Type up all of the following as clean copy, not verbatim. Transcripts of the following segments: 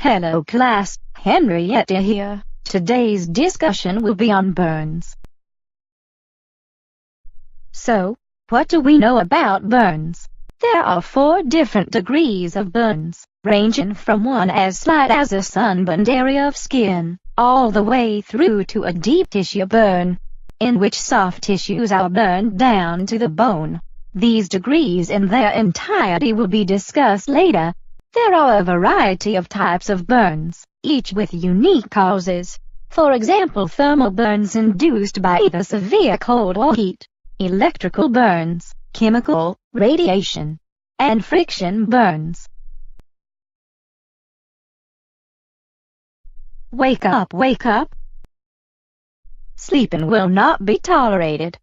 Hello class, Henrietta here. Today's discussion will be on burns. So, what do we know about burns? There are 4 different degrees of burns, ranging from one as slight as a sunburned area of skin, all the way through to a deep tissue burn, in which soft tissues are burned down to the bone. These degrees in their entirety will be discussed later. There are a variety of types of burns, each with unique causes. For example, thermal burns induced by either severe cold or heat, electrical burns, chemical, radiation, and friction burns. Wake up, wake up! Sleeping will not be tolerated.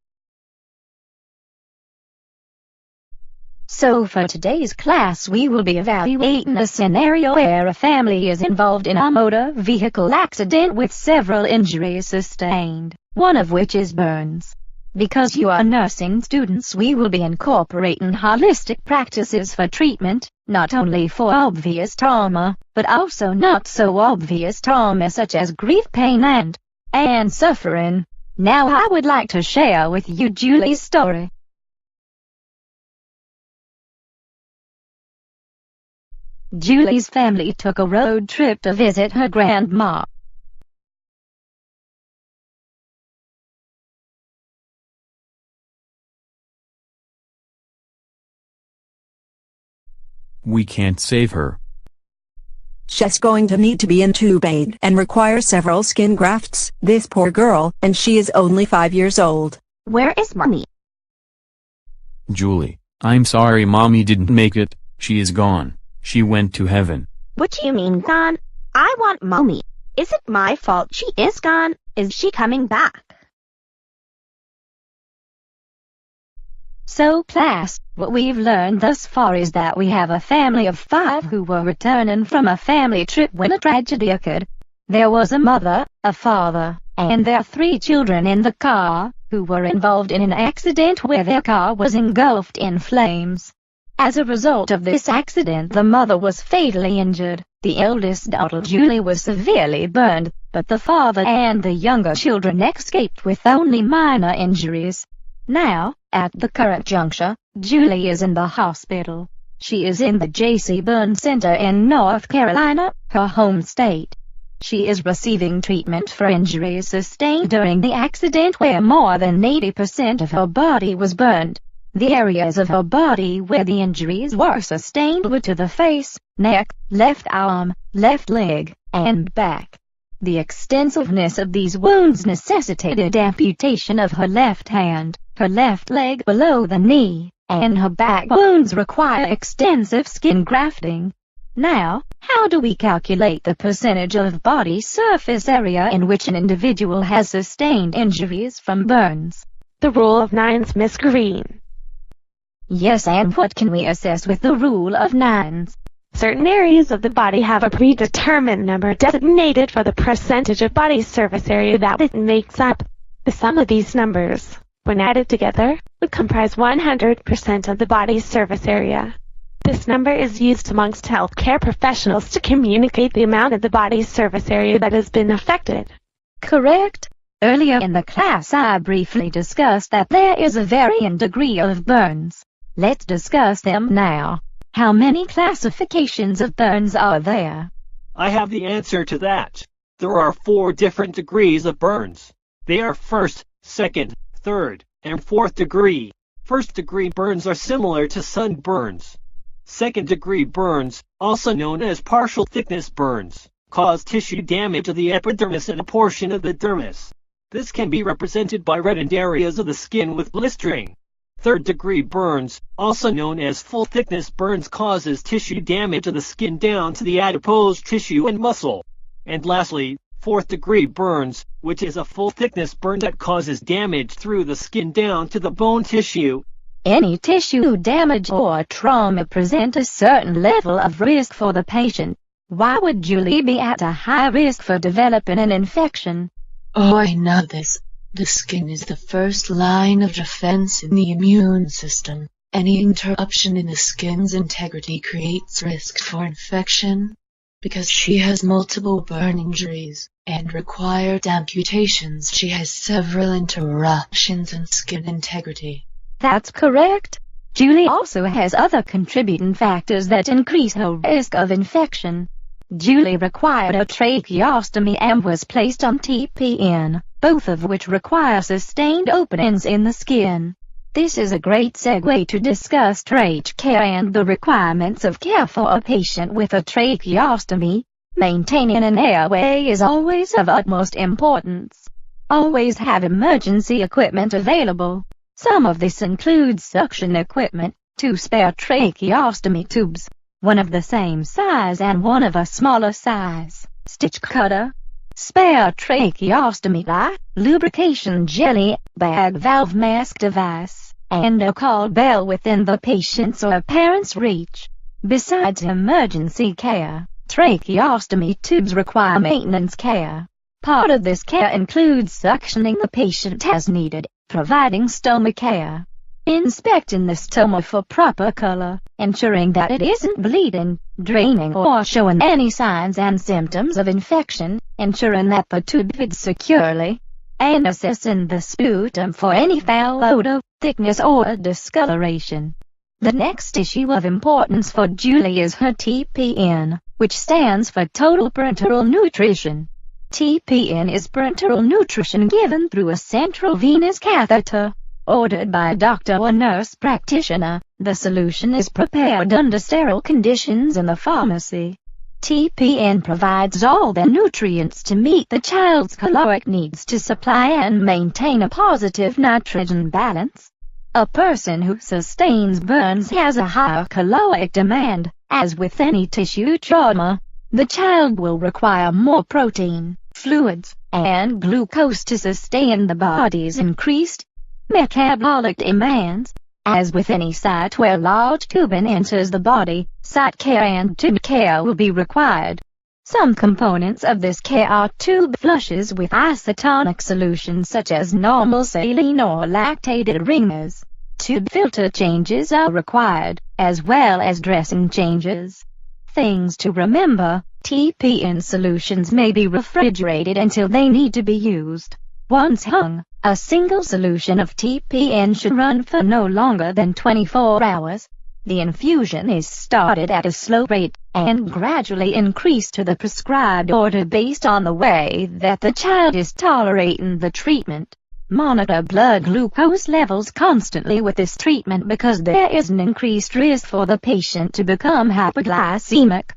So for today's class we will be evaluating a scenario where a family is involved in a motor vehicle accident with several injuries sustained, one of which is burns. Because you are nursing students, we will be incorporating holistic practices for treatment, not only for obvious trauma, but also not so obvious trauma such as grief, pain and suffering. Now I would like to share with you Julie's story. Julie's family took a road trip to visit her grandma. We can't save her. She's going to need to be intubated and require several skin grafts. This poor girl, and she is only 5 years old. Where is Mommy? Julie, I'm sorry Mommy didn't make it. She is gone. She went to heaven. What do you mean gone? I want Mommy. Is it my fault she is gone? Is she coming back? So class, what we've learned thus far is that we have a family of 5 who were returning from a family trip when a tragedy occurred. There was a mother, a father, and their 3 children in the car, who were involved in an accident where their car was engulfed in flames. As a result of this accident, the mother was fatally injured, the eldest daughter Julie was severely burned, but the father and the younger children escaped with only minor injuries. Now, at the current juncture, Julie is in the hospital. She is in the J.C. Burn Center in North Carolina, her home state. She is receiving treatment for injuries sustained during the accident where more than 80% of her body was burned. The areas of her body where the injuries were sustained were to the face, neck, left arm, left leg, and back. The extensiveness of these wounds necessitated amputation of her left hand, her left leg below the knee, and her back wounds require extensive skin grafting. Now, how do we calculate the percentage of body surface area in which an individual has sustained injuries from burns? The rule of 9s, Miss Green. Yes, and what can we assess with the rule of 9s? Certain areas of the body have a predetermined number designated for the percentage of body surface area that it makes up. The sum of these numbers, when added together, would comprise 100% of the body's surface area. This number is used amongst healthcare professionals to communicate the amount of the body's surface area that has been affected. Correct. Earlier in the class I briefly discussed that there is a varying degree of burns. Let's discuss them now. How many classifications of burns are there? I have the answer to that. There are 4 different degrees of burns. They are 1st, 2nd, 3rd, and 4th degree. 1st degree burns are similar to sunburns. 2nd degree burns, also known as partial thickness burns, cause tissue damage of the epidermis and a portion of the dermis. This can be represented by reddened areas of the skin with blistering. 3rd degree burns, also known as full thickness burns, causes tissue damage of the skin down to the adipose tissue and muscle. And lastly, 4th degree burns, which is a full thickness burn that causes damage through the skin down to the bone tissue. Any tissue damage or trauma present a certain level of risk for the patient. Why would Julie be at a high risk for developing an infection? Oh, I know this. The skin is the first line of defense in the immune system. Any interruption in the skin's integrity creates risk for infection. Because she has multiple burn injuries and required amputations, she has several interruptions in skin integrity. That's correct. Julie also has other contributing factors that increase her risk of infection. Julie required a tracheostomy and was placed on TPN, both of which require sustained openings in the skin. This is a great segue to discuss trach care and the requirements of care for a patient with a tracheostomy. Maintaining an airway is always of utmost importance. Always have emergency equipment available. Some of this includes suction equipment, 2 spare tracheostomy tubes, one of the same size and one of a smaller size, stitch cutter, spare tracheostomy dye, lubrication jelly, bag valve mask device, and a call bell within the patient's or parent's reach. Besides emergency care, tracheostomy tubes require maintenance care. Part of this care includes suctioning the patient as needed, providing stoma care, inspecting the stoma for proper color, ensuring that it isn't bleeding, draining or showing any signs and symptoms of infection, ensuring that the tube fits securely, and assessing the sputum for any foul odor, thickness or discoloration. The next issue of importance for Julie is her TPN, which stands for Total Parenteral Nutrition. TPN is parenteral nutrition given through a central venous catheter, ordered by a doctor or nurse practitioner. The solution is prepared under sterile conditions in the pharmacy. TPN provides all the nutrients to meet the child's caloric needs to supply and maintain a positive nitrogen balance. A person who sustains burns has a higher caloric demand. As with any tissue trauma, the child will require more protein, fluids, and glucose to sustain the body's increased metabolic demands. As with any site where large tubing enters the body, site care and tube care will be required. Some components of this care are tube flushes with isotonic solutions such as normal saline or lactated ringers. Tube filter changes are required, as well as dressing changes. Things to remember: TPN solutions may be refrigerated until they need to be used. Once hung, a single solution of TPN should run for no longer than 24 hours. The infusion is started at a slow rate, and gradually increased to the prescribed order based on the way that the child is tolerating the treatment. Monitor blood glucose levels constantly with this treatment because there is an increased risk for the patient to become hypoglycemic.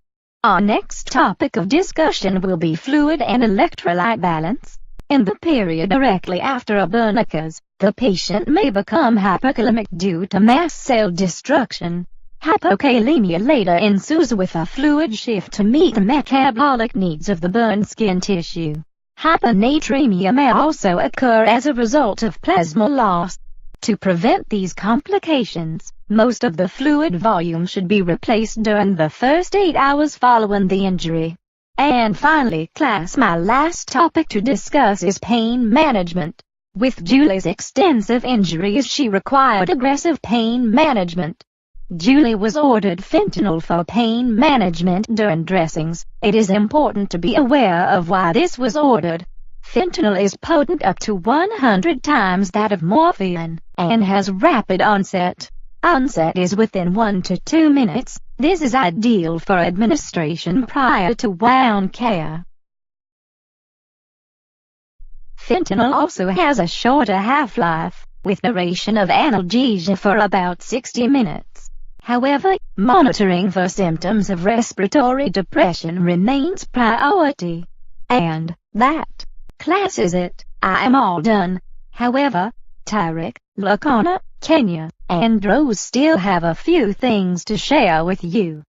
Our next topic of discussion will be fluid and electrolyte balance. In the period directly after a burn occurs, the patient may become hypokalemic due to mast cell destruction. Hypokalemia later ensues with a fluid shift to meet the metabolic needs of the burned skin tissue. Hyponatremia may also occur as a result of plasma loss. To prevent these complications, most of the fluid volume should be replaced during the first 8 hours following the injury. And finally, class, my last topic to discuss is pain management. With Julie's extensive injuries, she required aggressive pain management. Julie was ordered fentanyl for pain management during dressings. It is important to be aware of why this was ordered. Fentanyl is potent up to 100 times that of morphine, and has rapid onset. Onset is within 1 to 2 minutes. This is ideal for administration prior to wound care. Fentanyl also has a shorter half-life, with duration of analgesia for about 60 minutes. However, monitoring for symptoms of respiratory depression remains priority. And that class is it. I am all done. However, Tarek, Lakona, Kenya, and Rose still have a few things to share with you.